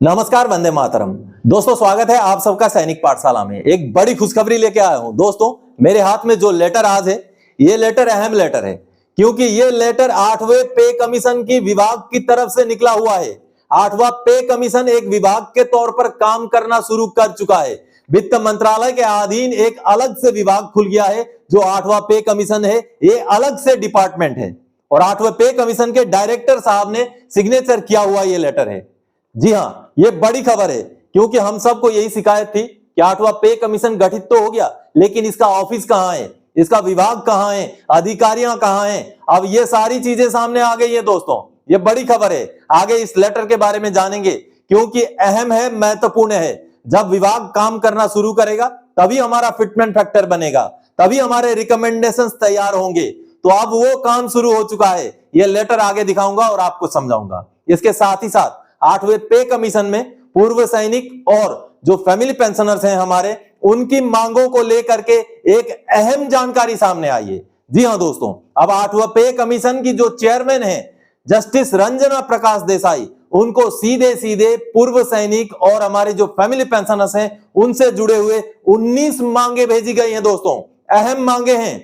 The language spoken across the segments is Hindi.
नमस्कार, वंदे मातरम। दोस्तों, स्वागत है आप सबका सैनिक पाठशाला में। एक बड़ी खुशखबरी लेके आया हूं। दोस्तों, मेरे हाथ में जो लेटर आज है, ये लेटर अहम लेटर है, क्योंकि ये लेटर 8वें पे कमीशन की विभाग की तरफ से निकला हुआ है। 8वां पे कमीशन एक विभाग के तौर पर काम करना शुरू कर चुका है। वित्त मंत्रालय के अधीन एक अलग से विभाग खुल गया है। जो 8वां पे कमीशन है, ये अलग से डिपार्टमेंट है और 8वें पे कमीशन के डायरेक्टर साहब ने सिग्नेचर किया हुआ ये लेटर है। जी हाँ, ये बड़ी खबर है, क्योंकि हम सबको यही शिकायत थी कि 8वां पे कमीशन गठित तो हो गया, लेकिन इसका ऑफिस कहां है, इसका विभाग कहां है, अधिकारियां कहां हैं। अब ये सारी चीजें सामने आ गई है। दोस्तों, ये बड़ी खबर है। आगे इस लेटर के बारे में जानेंगे, क्योंकि अहम है, महत्वपूर्ण है। जब विभाग काम करना शुरू करेगा, तभी हमारा फिटमेंट फैक्टर बनेगा, तभी हमारे रिकमेंडेशंस तैयार होंगे। तो अब वो काम शुरू हो चुका है। ये लेटर आगे दिखाऊंगा और आपको समझाऊंगा। इसके साथ ही साथ 8वें पे कमीशन में पूर्व सैनिक और जो फैमिली पेंशनर्स हैं हमारे, उनकी मांगों को लेकर के एक अहम जानकारी सामने आई है। जी हां दोस्तों, अब 8वां पे कमीशन की जो चेयरमैन है जस्टिस रंजना प्रकाश देसाई, उनको सीधे सीधे पूर्व सैनिक और हमारे जो फैमिली पेंशनर्स हैं उनसे जुड़े हुए 19 मांगे भेजी गई हैं। दोस्तों, अहम मांगे हैं।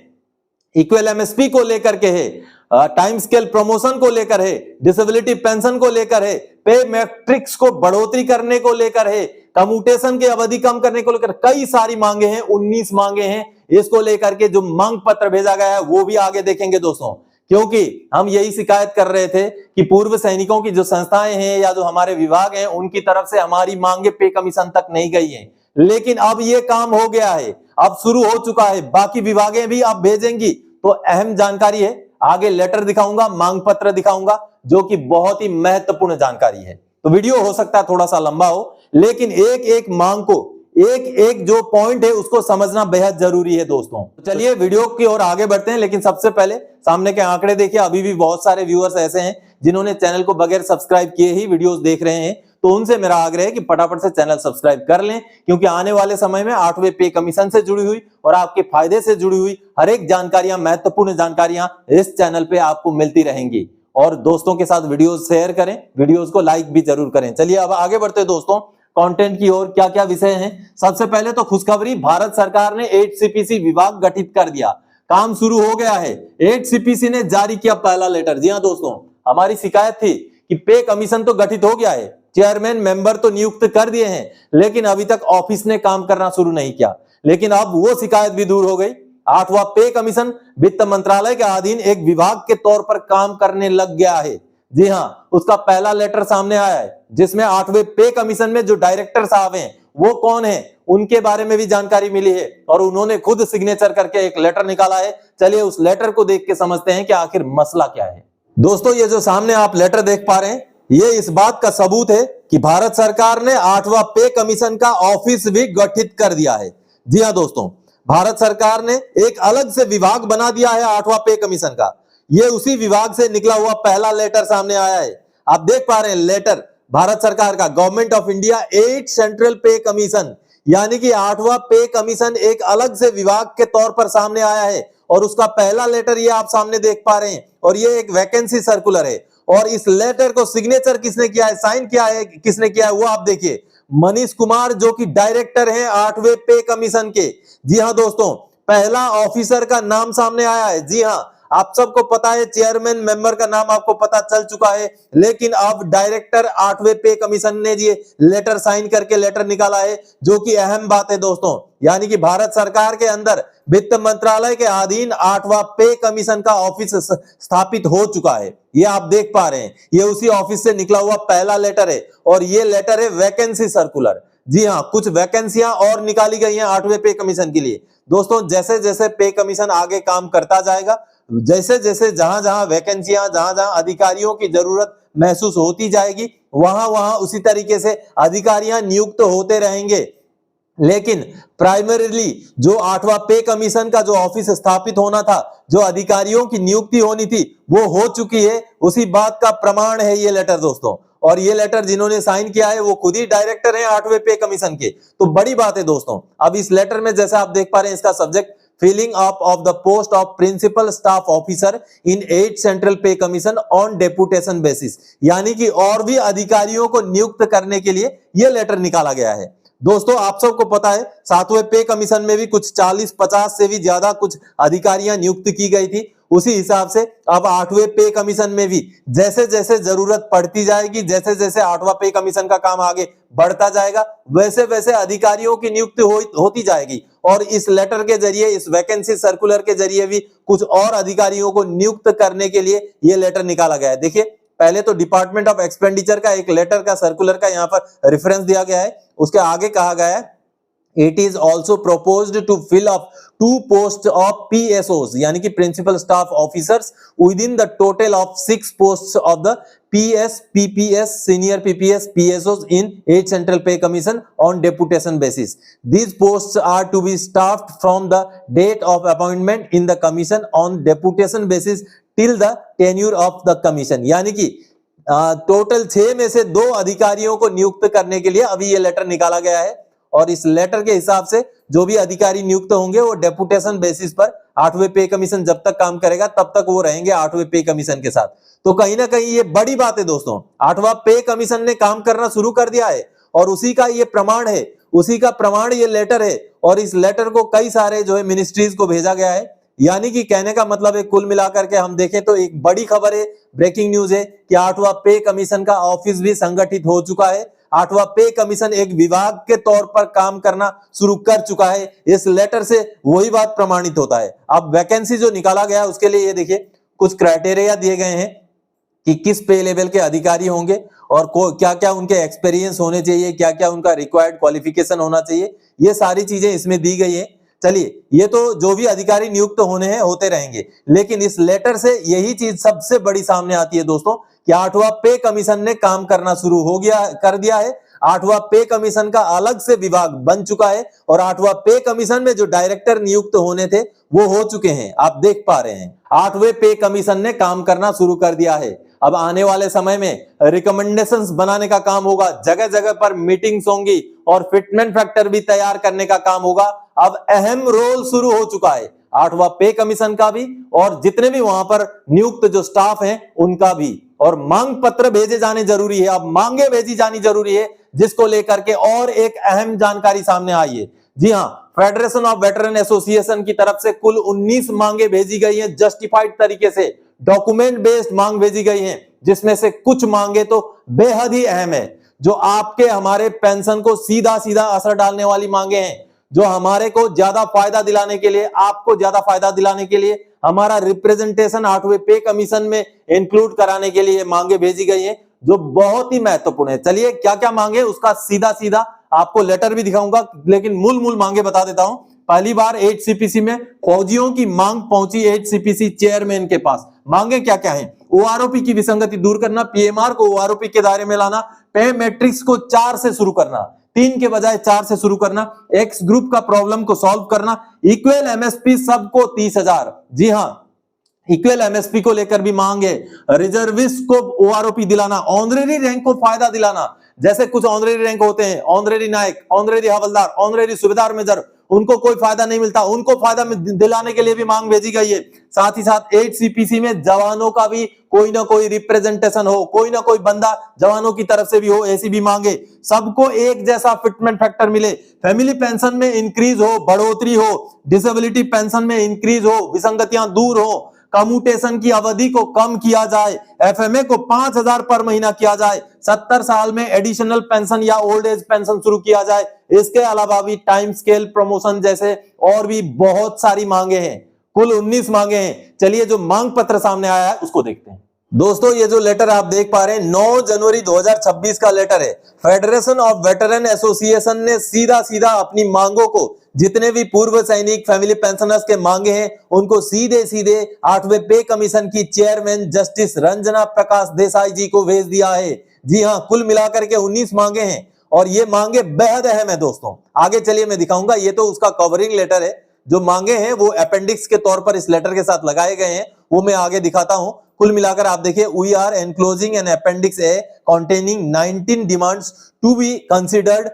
इक्वल एमएसपी को लेकर के है, टाइम स्केल प्रमोशन को लेकर है, डिसेबिलिटी पेंशन को लेकर है, पे मैट्रिक्स को बढ़ोतरी करने को लेकर है, कम्यूटेशन की अवधि कम करने को लेकर कई सारी मांगे हैं। 19 मांगे हैं। इसको लेकर के जो मांग पत्र भेजा गया है वो भी आगे देखेंगे दोस्तों, क्योंकि हम यही शिकायत कर रहे थे कि पूर्व सैनिकों की जो संस्थाएं हैं या जो हमारे विभाग हैं, उनकी तरफ से हमारी मांगे पे कमीशन तक नहीं गई है। लेकिन अब ये काम हो गया है, अब शुरू हो चुका है। बाकी विभागें भी अब भेजेंगी। तो अहम जानकारी है। आगे लेटर दिखाऊंगा, मांग पत्र दिखाऊंगा, जो कि बहुत ही महत्वपूर्ण जानकारी है। तो वीडियो हो सकता है थोड़ा सा लंबा हो, लेकिन एक एक मांग को, एक एक जो पॉइंट है उसको समझना बेहद जरूरी है दोस्तों। तो चलिए वीडियो की ओर आगे बढ़ते हैं, लेकिन सबसे पहले सामने के आंकड़े देखिए। अभी भी बहुत सारे व्यूअर्स ऐसे हैं जिन्होंने चैनल को बगैर सब्सक्राइब किए ही वीडियोस देख रहे हैं। तो उनसे मेरा आग्रह है कि फटाफट से चैनल सब्सक्राइब कर लें, क्योंकि आने वाले समय में 8वें पे कमीशन से जुड़ी हुई और आपके फायदे से जुड़ी हुई हर एक जानकारियां, महत्वपूर्ण जानकारियां इस चैनल पे आपको मिलती रहेंगी। और दोस्तों के साथ वीडियोस शेयर करें, वीडियोस को लाइक भी जरूर करें। चलिए अब आगे बढ़ते हैं दोस्तों कंटेंट की ओर। क्या क्या विषय हैं? सबसे पहले तो खुशखबरी, भारत सरकार ने 8CPC विभाग गठित कर दिया। काम शुरू हो गया है। 8CPC ने जारी किया पहला लेटर। जी हां दोस्तों, हमारी शिकायत थी कि पे कमीशन तो गठित हो गया है, चेयरमैन मेंबर तो नियुक्त कर दिए हैं, लेकिन अभी तक ऑफिस ने काम करना शुरू नहीं किया। लेकिन अब वो शिकायत भी दूर हो गई। 8वां पे कमीशन वित्त मंत्रालय के अधीन एक विभाग के तौर पर काम करने लग गया है। जी हां, उसका पहला लेटर सामने आया है, जिसमें 8वें पे कमीशन में जो डायरेक्टर साहब हैं वो कौन है, उनके बारे में भी जानकारी मिली है और उन्होंने खुद सिग्नेचर करके एक लेटर निकाला है। चलिए उस लेटर को देख के समझते हैं कि आखिर मसला क्या है। दोस्तों, ये जो सामने आप लेटर देख पा रहे हैं, ये इस बात का सबूत है कि भारत सरकार ने 8वां पे कमीशन का ऑफिस भी गठित कर दिया है। जी हां दोस्तों, भारत सरकार ने एक अलग से विभाग बना दिया है 8वां पे कमीशन का। ये उसी विभाग से निकला हुआ पहला लेटर सामने आया है। आप देख पा रहे हैं लेटर भारत सरकार का, government of India 8 central pay commission, यानी कि 8वां पे कमीशन एक अलग से विभाग के तौर पर सामने आया है। और उसका पहला लेटर ये आप सामने देख पा रहे हैं, और ये एक वैकेंसी सर्कुलर है। और इस लेटर को सिग्नेचर किसने किया है, साइन किया है किसने किया है, वो आप देखिए, मनीष कुमार, जो कि डायरेक्टर हैं 8वें पे कमीशन के। जी हां दोस्तों, पहला ऑफिसर का नाम सामने आया है। जी हां, आप सबको पता है, चेयरमैन मेंबर का नाम आपको पता चल चुका है, लेकिन अब डायरेक्टर 8वें पे कमीशन ने ये लेटर साइन करके लेटर निकाला है, जो कि अहम बात है दोस्तों। यानी कि भारत सरकार के अंदर वित्त मंत्रालय के अधीन 8वां पे कमीशन का ऑफिस स्थापित हो चुका है। ये आप देख पा रहे हैं, ये उसी ऑफिस से निकला हुआ पहला लेटर है, और ये लेटर है वैकेंसी सर्कुलर। जी हां, कुछ वैकेंसियां और निकाली गई हैं 8वें पे कमीशन के लिए। दोस्तों, जैसे जैसे पे कमीशन आगे काम करता जाएगा, जैसे जैसे जहां जहां वैकेंसियां, जहां जहां अधिकारियों की जरूरत महसूस होती जाएगी, वहां वहां उसी तरीके से अधिकारियां नियुक्त होते रहेंगे। लेकिन प्राइमरीली जो 8वां पे कमीशन का जो ऑफिस स्थापित होना था, जो अधिकारियों की नियुक्ति होनी थी, वो हो चुकी है। उसी बात का प्रमाण है ये लेटर दोस्तों। और ये लेटर जिन्होंने साइन किया है वो खुद ही डायरेक्टर हैं 8वें पे कमीशन के। तो बड़ी बात है दोस्तों। अब इस लेटर में जैसे आप देख पा रहे हैं, इसका subject filling up of the post of principal staff officer in 8 central pay commission on deputation basis। यानी कि और भी अधिकारियों को नियुक्त करने के लिए यह लेटर निकाला गया है। दोस्तों आप सबको पता है 7वें पे कमीशन में भी कुछ 40-50 से भी ज्यादा कुछ अधिकारियां नियुक्त की गई थी। उसी हिसाब से अब 8वें पे कमीशन में भी जैसे जैसे जरूरत पड़ती जाएगी, जैसे जैसे 8वां पे कमीशन का काम आगे बढ़ता जाएगा, वैसे वैसे अधिकारियों की नियुक्ति होती जाएगी। और इस लेटर के जरिए, इस वैकेंसी सर्कुलर के जरिए भी कुछ और अधिकारियों को नियुक्त करने के लिए यह लेटर निकाला गया है। देखिए पहले तो डिपार्टमेंट ऑफ एक्सपेंडिचर का एक लेटर का सर्कुलर का यहाँ पर रेफरेंस दिया गया है। उसके आगे कहा गया है it is also proposed to fill up 2 post of PSOs यानी कि principal staff officers within the total of 6 post of the PS, PPS, senior PPS, PSOs in 8 central pay commission on deputation basis. These posts are to be staffed from the date of appointment in the commission on deputation basis till the tenure of the commission। यानी कि टोटल 6 में से 2 अधिकारियों को नियुक्त करने के लिए अभी ये लेटर निकाला गया है। और इस लेटर के हिसाब से जो भी अधिकारी नियुक्त होंगे वो डेपुटेशन बेसिस पर 8वें पे कमीशन जब तक काम करेगा तब तक वो रहेंगे 8वें पे कमीशन के साथ। तो कहीं ना कहीं ये बड़ी बात है दोस्तों, 8वां पे कमीशन ने काम करना शुरू कर दिया है और उसी का ये प्रमाण है, उसी का प्रमाण ये लेटर है। और इस लेटर को कई सारे जो है मिनिस्ट्रीज को भेजा गया है। यानी कि कहने का मतलब है कुल मिलाकर के हम देखें तो एक बड़ी खबर है, ब्रेकिंग न्यूज है कि 8वां पे कमीशन का ऑफिस भी संगठित हो चुका है। 8वां पे कमीशन एक विभाग के तौर पर काम करना शुरू कर चुका है। इस लेटर से वही बात प्रमाणित होता है। अब वैकेंसी जो निकाला गया उसके लिए ये देखिए कुछ क्राइटेरिया दिए गए हैं कि किस पे लेवल के अधिकारी होंगे और क्या क्या उनके एक्सपीरियंस होने चाहिए, क्या क्या उनका रिक्वायर्ड क्वालिफिकेशन होना चाहिए, ये सारी चीजें इसमें दी गई है। चलिए ये तो जो भी अधिकारी नियुक्त होने हैं होते रहेंगे, लेकिन इस लेटर से यही चीज सबसे बड़ी सामने आती है दोस्तों कि 8वां पे कमीशन ने काम करना शुरू कर दिया है। 8वां पे कमीशन का अलग से विभाग बन चुका है और 8वां पे कमीशन में जो डायरेक्टर नियुक्त होने थे वो हो चुके हैं, आप देख पा रहे हैं। 8वें पे कमीशन ने काम करना शुरू कर दिया है। अब आने वाले समय में रिकमेंडेशंस बनाने का काम होगा, जगह जगह पर मीटिंग्स होंगी और फिटमेंट फैक्टर भी तैयार करने का काम होगा। अब अहम रोल शुरू हो चुका है 8वां पे कमीशन का भी और जितने भी वहां पर नियुक्त जो स्टाफ हैं उनका भी। और मांग पत्र भेजे जाने जरूरी है, अब मांगे भेजी जानी जरूरी है, जिसको लेकर के और एक अहम जानकारी सामने आई है। जी हां, फेडरेशन ऑफ वेटरन एसोसिएशन की तरफ से कुल 19 मांगे भेजी गई हैं, जस्टिफाइड तरीके से डॉक्यूमेंट बेस्ड मांग भेजी गई हैं, जिसमें से कुछ मांगे तो बेहद ही अहम है, जो आपके हमारे पेंशन को सीधा सीधा असर डालने वाली मांगे हैं, जो हमारे को ज्यादा फायदा दिलाने के लिए, आपको ज्यादा फायदा दिलाने के लिए, हमारा रिप्रेजेंटेशन 8वें पे कमीशन में इंक्लूड कराने के लिए मांगे भेजी गई हैं, जो बहुत ही महत्वपूर्ण है। चलिए क्या क्या मांगे उसका सीधा सीधा आपको लेटर भी दिखाऊंगा, लेकिन मूल मांगे बता देता हूं। पहली बार 8 CPC में फौजियों की मांग पहुंची 8 CPC चेयरमैन के पास। मांगे क्या क्या है? OROP की विसंगति दूर करना, PMR को OROP के दायरे में लाना, पे मैट्रिक्स को 4 से शुरू करना, 3 के बजाय 4 से शुरू करना, एक्स ग्रुप का प्रॉब्लम को सॉल्व करना, इक्वल MSP सबको 30,000। जी हां, इक्वल MSP को लेकर भी मांग है। रिजर्विस्ट को OROP दिलाना, ऑनरेरी रैंक को फायदा दिलाना, जैसे कुछ ऑनरेरी रैंक होते हैं, ऑनरेरी नायक, ऑनरेरी हवलदार, ऑनरेरी सूबेदार मेजर, उनको कोई फायदा नहीं मिलता, उनको फायदा दिलाने के लिए भी मांग भेजी गई है। साथ ही साथ 8 CPC में जवानों का भी कोई ना कोई रिप्रेजेंटेशन हो, कोई ना कोई बंदा जवानों की तरफ से भी हो, ऐसी भी मांगे। सबको एक जैसा फिटमेंट फैक्टर मिले, फैमिली पेंशन में इंक्रीज हो, बढ़ोतरी हो, डिसेबिलिटी पेंशन में इंक्रीज हो, विसंगतियां दूर हो, कम्यूटेशन की अवधि को कम किया जाए, FMA को 5,000 पर महीना किया जाए, 70 साल में एडिशनल पेंशन या ओल्ड एज पेंशन शुरू किया जाए। इसके अलावा भी टाइम स्केल प्रमोशन जैसे और भी बहुत सारी मांगे हैं। कुल 19 मांगे हैं। चलिए जो मांग पत्र सामने आया है उसको देखते हैं। दोस्तों ये जो लेटर आप देख पा रहे हैं 9 जनवरी 2026 का लेटर है। फेडरेशन ऑफ वेटरन एसोसिएशन ने सीधा सीधा अपनी मांगों को, जितने भी पूर्व सैनिक फैमिली पेंशनर्स के मांगे हैं, उनको सीधे सीधे 8वें पे कमीशन की चेयरमैन जस्टिस रंजना प्रकाश देसाई जी को भेज दिया है। जी हां, कुल मिलाकर के 19 मांगे हैं और ये मांगे बेहद अहम है दोस्तों। आगे चलिए मैं दिखाऊंगा, ये तो उसका कवरिंग लेटर है। जो मांगे हैं वो अपेंडिक्स के तौर पर इस लेटर के साथ लगाए गए हैं, वो मैं आगे दिखाता हूं। कुल मिलाकर आप देखिए, we are enclosing an appendix A containing 19 demands to be considered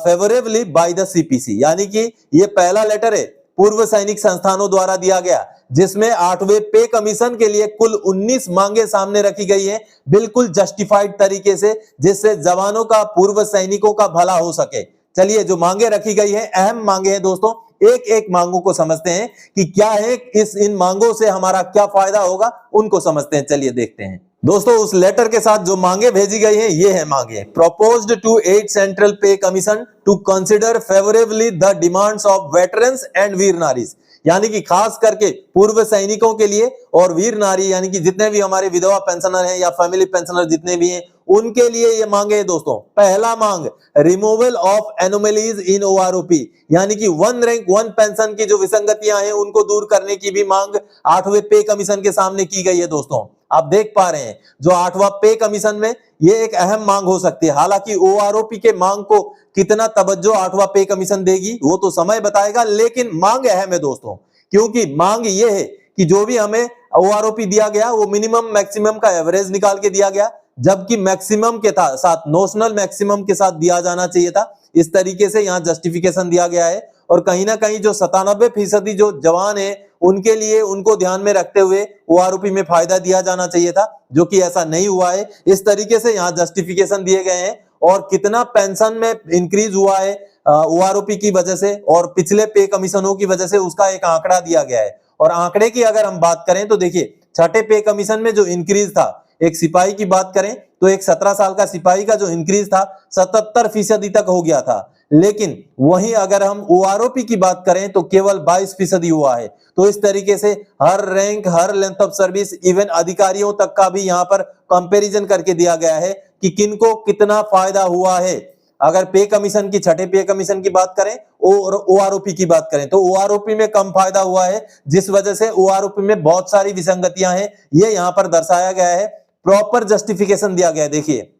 favorably by the CPC। यानी कि ये पहला लेटर है पूर्व सैनिक संस्थानों द्वारा दिया गया, जिसमें 8वें पे कमीशन के लिए कुल 19 मांगे सामने रखी गई हैं, बिल्कुल जस्टिफाइड तरीके से, जिससे जवानों का, पूर्व सैनिकों का भला हो सके। चलिए, जो मांगे रखी गई है, अहम मांगे हैं दोस्तों, एक एक मांगों को समझते हैं कि क्या है, इन मांगों से हमारा क्या फायदा होगा, उनको समझते हैं। चलिए देखते हैं दोस्तों, उस लेटर के साथ जो मांगे भेजी गई हैं, ये है मांगे। Proposed to 8 central pay commission to consider favourably the demands of veterans and वीर नारीज, यानी कि खास करके पूर्व सैनिकों के लिए और वीर नारी, यानी कि जितने भी हमारे विधवा पेंशनर हैं या फैमिली पेंशनर जितने भी हैं, उनके लिए ये मांगे हैं दोस्तों। पहला मांग, removal of anomalies in OROP, यानी कि 1 रैंक 1 पेंशन की जो विसंगतियां हैं उनको दूर करने की भी मांग 8वें पे कमीशन के सामने की गई है दोस्तों। आप देख पा रहे हैं, जो 8वां पे कमीशन में ये एक अहम मांग हो सकती है। हालांकि ओआरओपी के मांग को कितना तवज्जो 8वां पे कमीशन देगी वो तो समय बताएगा, लेकिन मांग अहम है दोस्तों, क्योंकि मांग ये है कि जो भी हमें ओआरओपी दिया गया वो मिनिमम मैक्सिमम का एवरेज निकाल के दिया गया, जबकि मैक्सिमम के साथ, नोशनल मैक्सिमम के साथ दिया जाना चाहिए था। इस तरीके से यहाँ जस्टिफिकेशन दिया गया है। और कहीं ना कहीं जो 97% जो जवान है उनके लिए, उनको ध्यान में रखते हुए ओआरओपी में फायदा दिया जाना चाहिए था, जो कि ऐसा नहीं हुआ है। इस तरीके से यहाँ जस्टिफिकेशन दिए गए हैं और कितना पेंशन में इंक्रीज हुआ है ओआरओपी की वजह से और पिछले पे कमीशनों की वजह से, उसका एक आंकड़ा दिया गया है। और आंकड़े की अगर हम बात करें तो देखिए, छठे पे कमीशन में जो इंक्रीज था, एक सिपाही की बात करें तो एक 17 साल का सिपाही का जो इंक्रीज था 77% तक हो गया था, लेकिन वहीं अगर हम ओआरओपी की बात करें तो केवल 22% हुआ है। तो इस तरीके से हर रैंक, हर लेंथ ऑफ सर्विस, इवन अधिकारियों तक का भी यहाँ पर कंपैरिजन करके दिया गया है कि किनको कितना फायदा हुआ है। अगर पे कमीशन की, छठे पे कमीशन की बात करें और ओआरओपी की बात करें तो ओआरओपी में कम फायदा हुआ है, जिस वजह से ओआरओपी में बहुत सारी विसंगतियां हैं, ये यहां पर दर्शाया गया है, प्रॉपर जस्टिफिकेशन दिया गया है। देखिए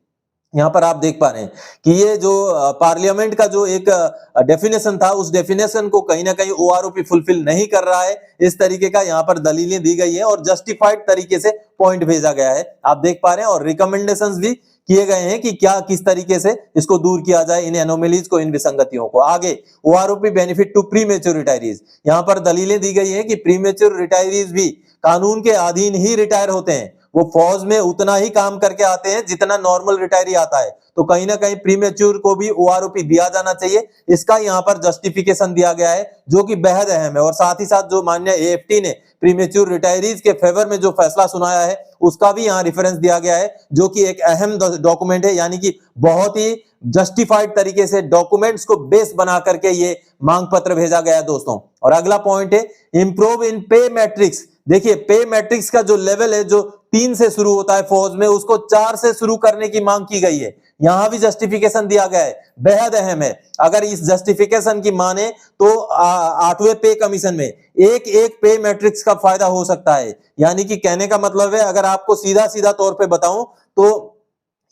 यहां पर आप देख पा रहे हैं कि ये जो पार्लियामेंट का जो एक डेफिनेशन था, उस डेफिनेशन को कहीं ना कहीं ओआरओपी फुलफिल नहीं कर रहा है। इस तरीके का यहां पर दलीलें दी गई है और जस्टिफाइड तरीके से पॉइंट भेजा गया है, आप देख पा रहे हैं। और रिकमेंडेशंस भी किए गए हैं कि क्या, किस तरीके से इसको दूर किया जाए, इन एनोमलीज को, इन विसंगतियों को। आगे, OROP benefit to premature retirees, यहां पर दलीलें दी गई हैं कि प्रीमेच्योर रिटायरीज भी कानून के अधीन ही रिटायर होते हैं, वो फौज में उतना ही काम करके आते हैं जितना नॉर्मल रिटायरी आता है। तो कहीं ना कहीं प्रीमेच्योर को भी ओआरओपी दिया जाना चाहिए, इसका यहाँ पर जस्टिफिकेशन दिया गया है, जो कि बेहद अहम है। और साथ ही साथ जो माननीय एएफटी ने प्रीमेच्योर रिटायरीज के फेवर में जो फैसला सुनाया है, उसका भी यहाँ रेफरेंस दिया गया है, जो कि एक अहम डॉक्यूमेंट है, यानी कि बहुत ही जस्टिफाइड तरीके से डॉक्यूमेंट्स को बेस बना करके ये मांग पत्र भेजा गया है दोस्तों। और अगला पॉइंट है इंप्रूव इन पे मैट्रिक्स। देखिए, पे मैट्रिक्स का जो लेवल है, जो 3 से शुरू होता है फौज में, उसको 4 से शुरू करने की मांग की गई है। यहां भी जस्टिफिकेशन दिया गया है, बेहद अहम है। अगर इस जस्टिफिकेशन की माने तो 8वें पे कमीशन में एक एक पे मैट्रिक्स का फायदा हो सकता है। यानी कि कहने का मतलब है, अगर आपको सीधा सीधा तौर पे बताऊं तो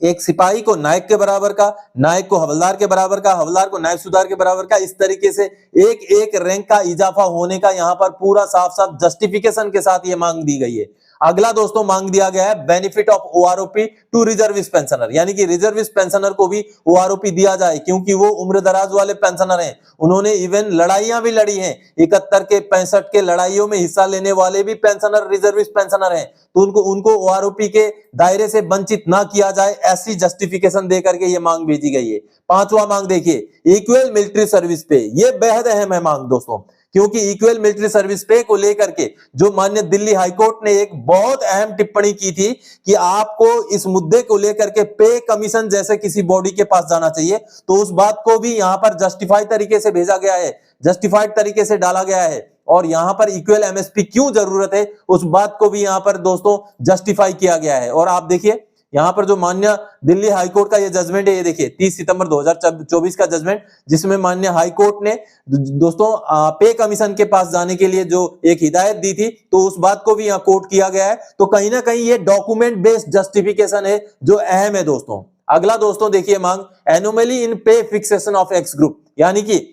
एक सिपाही को नायक के बराबर का, नायक को हवलदार के बराबर का, हवलदार को नायब सूबेदार के बराबर का, इस तरीके से एक एक रैंक का इजाफा होने का यहाँ पर पूरा साफ साफ जस्टिफिकेशन के साथ ये मांग दी गई है। अगला दोस्तों मांग दिया गया है benefit of OROP to reservist pensioner, यानी कि रिजर्विस्ट पेंशनर को भी ओआरओपी दिया जाए, क्योंकि वो उम्र दराज वाले पेंशनर हैं। उन्होंने इवन लड़ाइयां भी लड़ी हैं, 71 के 65 के लड़ाइयों में हिस्सा लेने वाले भी पेंशनर रिजर्विस्ट पेंशनर हैं। तो उनको ओआरओपी के दायरे से वंचित ना किया जाए, ऐसी जस्टिफिकेशन देकर के ये मांग भेजी गई है। 5वां मांग देखिए, इक्वल मिलिट्री सर्विस पे, ये बेहद अहम है मांग दोस्तों, क्योंकि इक्वल मिलिट्री सर्विस पे को लेकर के जो माननीय दिल्ली हाईकोर्ट ने एक बहुत अहम टिप्पणी की थी कि आपको इस मुद्दे को लेकर के पे कमीशन जैसे किसी बॉडी के पास जाना चाहिए, तो उस बात को भी यहां पर जस्टिफाइड तरीके से भेजा गया है, जस्टिफाइड तरीके से डाला गया है। और यहां पर इक्वल एमएसपी क्यों जरूरत है, उस बात को भी यहां पर दोस्तों जस्टिफाई किया गया है। और आप देखिए यहां पर जो माननीय दिल्ली हाईकोर्ट का ये जजमेंट है, ये देखिए 30 सितंबर 2024 का जजमेंट, जिसमें माननीय हाईकोर्ट ने दोस्तों पे कमीशन के पास जाने के लिए जो एक हिदायत दी थी, तो उस बात को भी यहाँ कोट किया गया है। तो कहीं ना कहीं ये डॉक्यूमेंट बेस्ड जस्टिफिकेशन है जो अहम है दोस्तों। अगला दोस्तों देखिए मांग, एनोमली इन पे फिक्सेशन ऑफ एक्स ग्रुप, यानी कि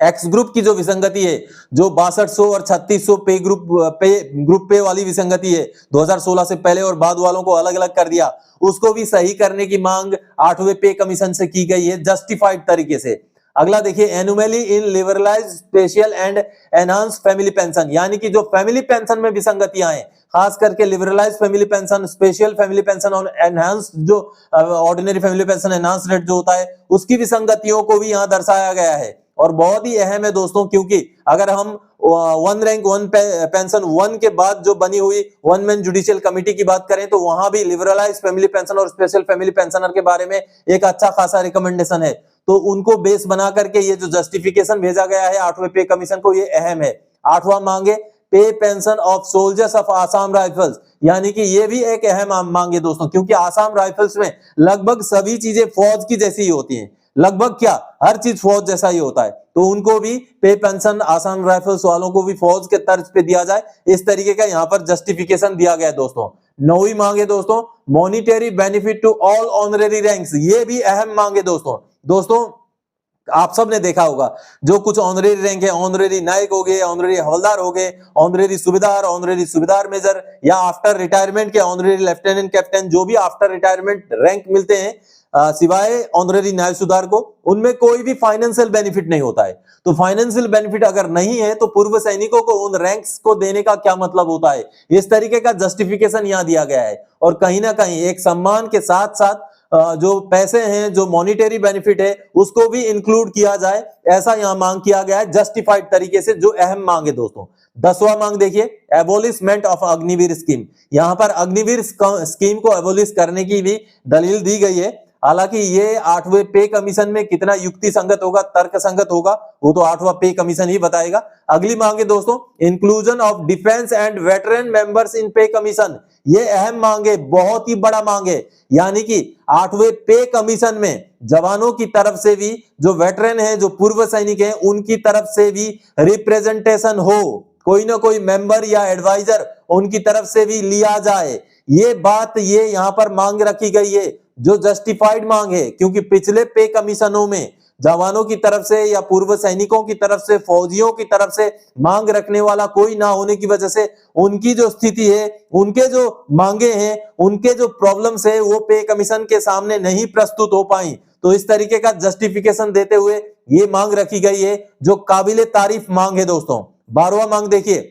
एक्स ग्रुप की जो विसंगति है, जो 6200 और 3600 ग्रुप पे वाली विसंगति है, 2016 से पहले और बाद वालों को अलग अलग कर दिया, उसको भी सही करने की मांग 8वें पे कमीशन से की गई है जस्टिफाइड तरीके से। अगला देखिए, annually in liberalise special and enhance family pension, यानी कि जो फैमिली पेंशन में विसंगतियां हैं, खास करके liberalise family pension, special family pension और एनहांस जो ordinary family pension enhance rate जो होता है, उसकी विसंगतियों को भी यहाँ दर्शाया गया है। और बहुत ही अहम है दोस्तों, क्योंकि अगर हम one rank one pension one के बाद जो बनी हुई वन मैन जुडिशियल कमेटी की बात करें, तो वहां भी लिबरलाइज फैमिली पेंशन और स्पेशल फैमिली पेंशनर के बारे में एक अच्छा खासा रिकमेंडेशन है। तो उनको बेस बना करके ये जो जस्टिफिकेशन भेजा गया है 8वें पे कमीशन को, ये अहम है। 8वां मांगे, पे pension of soldiers of Assam rifles, यानी कि ये भी एक अहम मांग है दोस्तों, क्योंकि आसाम राइफल्स में लगभग सभी चीजें फौज की जैसी ही होती हैं, लगभग क्या हर चीज फौज जैसा ही होता है। तो उनको भी पे पेंशन आसाम राइफल्स वालों को भी फौज के तर्ज पे दिया जाए, इस तरीके का यहाँ पर जस्टिफिकेशन दिया गया है दोस्तों। 9वीं मांग है दोस्तों, monetary benefit to all honorary ranks, ये भी अहम मांग है दोस्तों। आप सब ने देखा होगा, जो कुछ ऑनरेरी रैंक है, ऑनरेरी नायक हो गए, ऑनरेरी हवलदार हो गए, ऑनरेरी सुबेदार मेजर, या आफ्टर रिटायरमेंट के ऑनरेरी लेफ्टिनेंट कैप्टन, जो भी आफ्टर रिटायरमेंट रैंक मिलते हैं सिवाय ऑनरेरी न्याय सुधार को, उनमें कोई भी फाइनेंशियल बेनिफिट नहीं होता है। तो फाइनेंशियल बेनिफिट अगर नहीं है तो पूर्व सैनिकों को उन रैंक्स को देने का क्या मतलब होता है, इस तरीके का जस्टिफिकेशन यहाँ दिया गया है। और कहीं ना कहीं एक सम्मान के साथ साथ जो पैसे हैं, जो मॉनिटरी बेनिफिट है, उसको भी इंक्लूड किया जाए, ऐसा यहां मांग किया गया है जस्टिफाइड तरीके से, जो अहम मांग है दोस्तों। 10वां मांग देखिए, एबोलिशमेंट ऑफ अग्निवीर स्कीम, यहां पर अग्निवीर स्कीम को एबोलिश करने की भी दलील दी गई है। हालांकि ये 8वें पे कमीशन में कितना युक्ति संगत होगा, तर्क संगत होगा, वो तो 8वां पे कमीशन ही बताएगा। अगली मांग है दोस्तों, inclusion of defence and veteran members in पे कमीशन, ये अहम मांग है, बहुत ही बड़ा मांग है। यानी कि 8वें पे कमीशन में जवानों की तरफ से भी, जो वेटरन है, जो पूर्व सैनिक हैं, उनकी तरफ से भी रिप्रेजेंटेशन हो, कोई ना कोई मेंबर या एडवाइजर उनकी तरफ से भी लिया जाए। ये बात ये यहां पर मांग रखी गई है, जो जस्टिफाइड मांग है, क्योंकि पिछले पे कमीशनों में जवानों की तरफ से या पूर्व सैनिकों की तरफ से, फौजियों की तरफ से मांग रखने वाला कोई ना होने की वजह से उनकी जो स्थिति है, उनके जो मांगे हैं, उनके जो प्रॉब्लम्स है, वो पे कमीशन के सामने नहीं प्रस्तुत हो पाई। तो इस तरीके का जस्टिफिकेशन देते हुए ये मांग रखी गई है, जो काबिले तारीफ मांग है दोस्तों। 12वां मांग देखिए,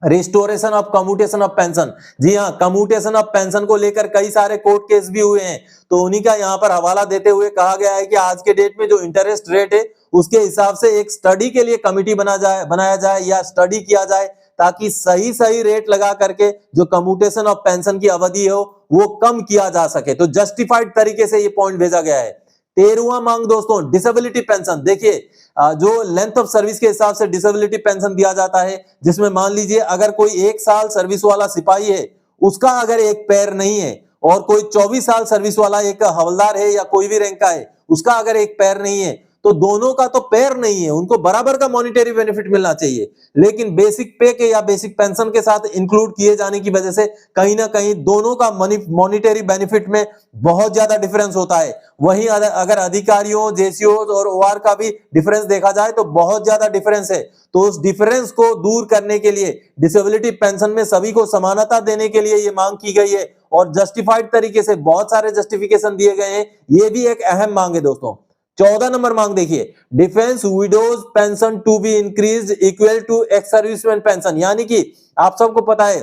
restoration of commutation of pension, जी हाँ, कम्यूटेशन ऑफ पेंशन को लेकर कई सारे कोर्ट केस भी हुए हैं, तो उन्हीं का यहाँ पर हवाला देते हुए कहा गया है कि आज के डेट में जो इंटरेस्ट रेट है, उसके हिसाब से एक स्टडी के लिए कमिटी बनाया जाए या स्टडी किया जाए, ताकि सही रेट लगा करके जो कम्यूटेशन ऑफ पेंशन की अवधि हो वो कम किया जा सके। तो जस्टिफाइड तरीके से ये पॉइंट भेजा गया है। 13वां मांग दोस्तों, डिसेबिलिटी पेंशन, देखिए जो लेंथ ऑफ सर्विस के हिसाब से डिसेबिलिटी पेंशन दिया जाता है, जिसमें मान लीजिए अगर कोई 1 साल सर्विस वाला सिपाही है, उसका अगर एक पैर नहीं है, और कोई 24 साल सर्विस वाला एक हवलदार है या कोई भी रैंक का है, उसका अगर एक पैर नहीं है, तो दोनों का तो पैर नहीं है, उनको बराबर का मॉनिटरी बेनिफिट मिलना चाहिए। लेकिन बेसिक पे के या बेसिक पेंशन के साथ इंक्लूड किए जाने की वजह से कहीं ना कहीं दोनों का मॉनिटरी बेनिफिट में बहुत ज्यादा डिफरेंस होता है। वहीं अगर अधिकारियों, जेसीओ और ओआर का भी डिफरेंस देखा जाए तो बहुत ज्यादा डिफरेंस है। तो उस डिफरेंस को दूर करने के लिए, डिसेबिलिटी पेंशन में सभी को समानता देने के लिए ये मांग की गई है, और जस्टिफाइड तरीके से बहुत सारे जस्टिफिकेशन दिए गए हैं। ये भी एक अहम मांग है दोस्तों। 14 नंबर मांग देखिए, defence widows pension to be increase equal to ex serviceman pension, यानी कि आप सबको पता है,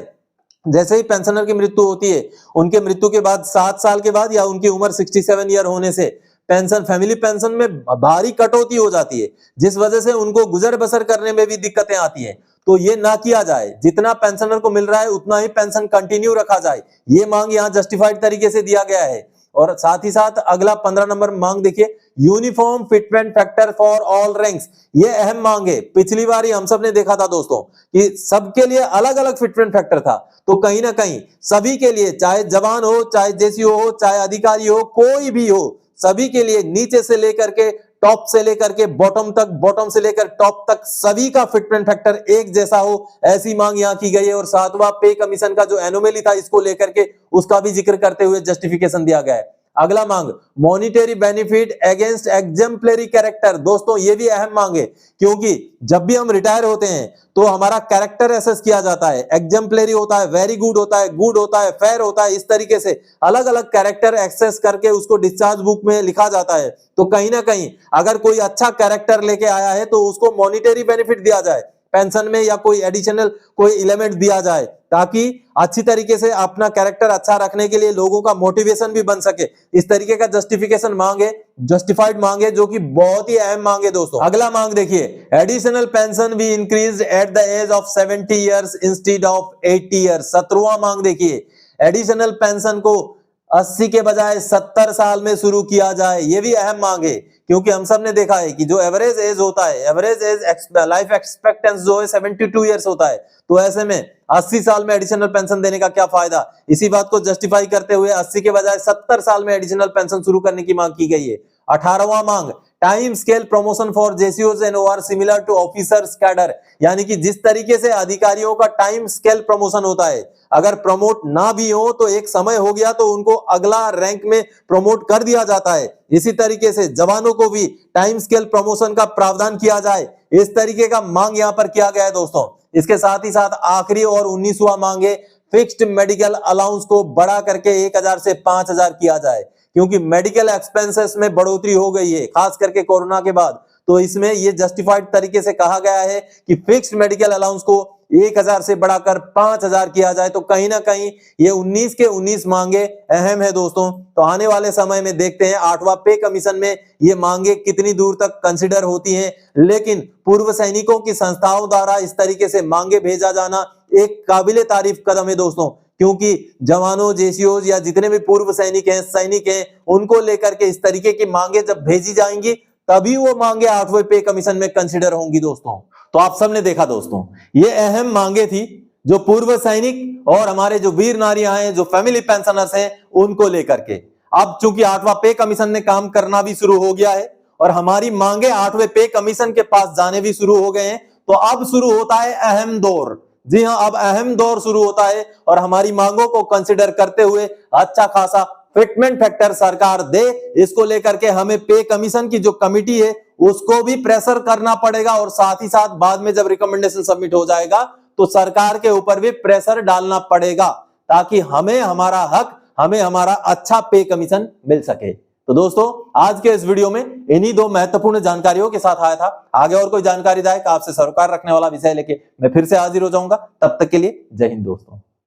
जैसे ही पेंशनर की मृत्यु होती है, उनके मृत्यु के बाद 7 साल के बाद या उनकी उम्र 67 ईयर होने से पेंशन, फैमिली पेंशन में भारी कटौती हो जाती है, जिस वजह से उनको गुजर बसर करने में भी दिक्कतें आती हैं। तो ये ना किया जाए, जितना पेंशनर को मिल रहा है उतना ही पेंशन कंटिन्यू रखा जाए, ये मांग यहाँ जस्टिफाइड तरीके से दिया गया है। और साथ ही साथ अगला 15 नंबर मांग देखिए, uniform fitment factor for all ranks, ये अहम मांग है। पिछली बार ही हम सब ने देखा था दोस्तों कि सबके लिए अलग अलग फिटमेंट फैक्टर था, तो कहीं ना कहीं सभी के लिए, चाहे जवान हो, चाहे जेसीओ हो, चाहे अधिकारी हो, कोई भी हो, सभी के लिए नीचे से लेकर के टॉप से लेकर के बॉटम तक, बॉटम से लेकर टॉप तक सभी का फिटमेंट फैक्टर एक जैसा हो, ऐसी मांग यहां की गई है। और 7वां पे कमीशन का जो एनोमली था, इसको लेकर के उसका भी जिक्र करते हुए जस्टिफिकेशन दिया गया है। अगला मांग monetary benefit against exemplary character. दोस्तों ये भी अहम मांग है, क्योंकि जब भी हम रिटायर होते हैं तो हमारा कैरेक्टर एसेस किया जाता है। एग्जेम्पलरी होता है, वेरी गुड होता है, गुड होता है, फेयर होता है, इस तरीके से अलग अलग कैरेक्टर एक्सेस करके उसको डिस्चार्ज बुक में लिखा जाता है। तो कहीं ना कहीं अगर कोई अच्छा कैरेक्टर लेके आया है तो उसको मॉनिटरी बेनिफिट दिया जाए, पेंशन में या कोई एडिशनल कोई एलिमेंट दिया जाए, ताकि अच्छी तरीके से अपना कैरेक्टर अच्छा रखने के लिए लोगों का मोटिवेशन भी बन सके। इस तरीके का जस्टिफिकेशन मांगे, जस्टिफाइड मांगे, जो कि बहुत ही अहम मांगे दोस्तों। अगला मांग देखिए, एडिशनल पेंशन भी increase at the age of 70 years instead of 80 years. 17वां मांग देखिए, एडिशनल पेंशन को 80 के बजाय 70 साल में शुरू किया जाए। ये भी अहम मांग है, क्योंकि हम सब ने देखा है कि जो एवरेज एज होता है, एवरेज एज लाइफ एक्सपेक्टेंस जो है 72 ईयर्स होता है, तो ऐसे में 80 साल में एडिशनल पेंशन देने का क्या फायदा। इसी बात को जस्टिफाई करते हुए 80 के बजाय 70 साल में एडिशनल पेंशन शुरू करने की मांग की गई है। 18वां मांग, टाइम स्केल प्रमोशन फॉर जेसीओज and OR similar to officers cadre. यानी कि जिस तरीके से अधिकारियों का टाइम स्केल प्रमोशन होता है, अगर प्रमोट ना भी हो तो एक समय हो गया तो उनको अगला रैंक में प्रमोट कर दिया जाता है, इसी तरीके से जवानों को भी टाइम स्केल प्रमोशन का प्रावधान किया जाए। इस तरीके का मांग यहां पर किया गया है दोस्तों। इसके साथ ही साथ आखिरी और 19वां मांग है, फिक्स्ड मेडिकल अलाउंस को बढ़ा करके 1000 से 5000 किया जाए, क्योंकि मेडिकल एक्सपेंसेस में बढ़ोतरी हो गई है खास करके कोरोना के बाद। तो इसमें ये जस्टिफाइड तरीके से कहा गया है कि फिक्स्ड मेडिकल अलाउंस को 1000 से बढ़ाकर 5000 किया जाए। तो कहीं ना कहीं ये 19 के 19 मांगे अहम है दोस्तों। तो आने वाले समय में देखते हैं 8वां पे कमीशन में ये मांगे कितनी दूर तक कंसिडर होती हैं। लेकिन पूर्व सैनिकों की संस्थाओं द्वारा इस तरीके से मांगे भेजा जाना एक काबिले तारीफ कदम है दोस्तों, क्योंकि जवानों, जेसीओज या जितने भी पूर्व सैनिक हैं, उनको लेकर के इस तरीके की मांगे जब भेजी जाएंगी तभी वो मांगे 8वें पे कमीशन में कंसिडर होंगी दोस्तों। तो आप सबने देखा दोस्तों, ये अहम मांगे थी जो पूर्व सैनिक और हमारे जो वीर नारियां हैं, जो फैमिली पेंशनर्स हैं, उनको लेकर के। अब चूंकि 8वां पे कमीशन ने काम करना भी शुरू हो गया है और हमारी मांगे 8वें पे कमीशन के पास जाने भी शुरू हो गए हैं, तो अब शुरू होता है अहम दौर। जी हां, अब अहम दौर शुरू होता है और हमारी मांगों को कंसिडर करते हुए अच्छा खासा फिटमेंट फैक्टर सरकार दे, इसको लेकर के हमें पे कमीशन की जो कमिटी है उसको भी प्रेशर करना पड़ेगा, और साथ ही साथ बाद में जब रिकमेंडेशन सबमिट हो जाएगा तो सरकार के ऊपर भी प्रेशर डालना पड़ेगा, ताकि हमें हमारा हक, हमें हमारा अच्छा पे कमीशन मिल सके। तो दोस्तों आज के इस वीडियो में इन्हीं 2 महत्वपूर्ण जानकारियों के साथ आया था। आगे और कोई जानकारीदायक आपसे सरोकार रखने वाला विषय लेके मैं फिर से हाजिर हो जाऊंगा। तब तक के लिए जय हिंद दोस्तों।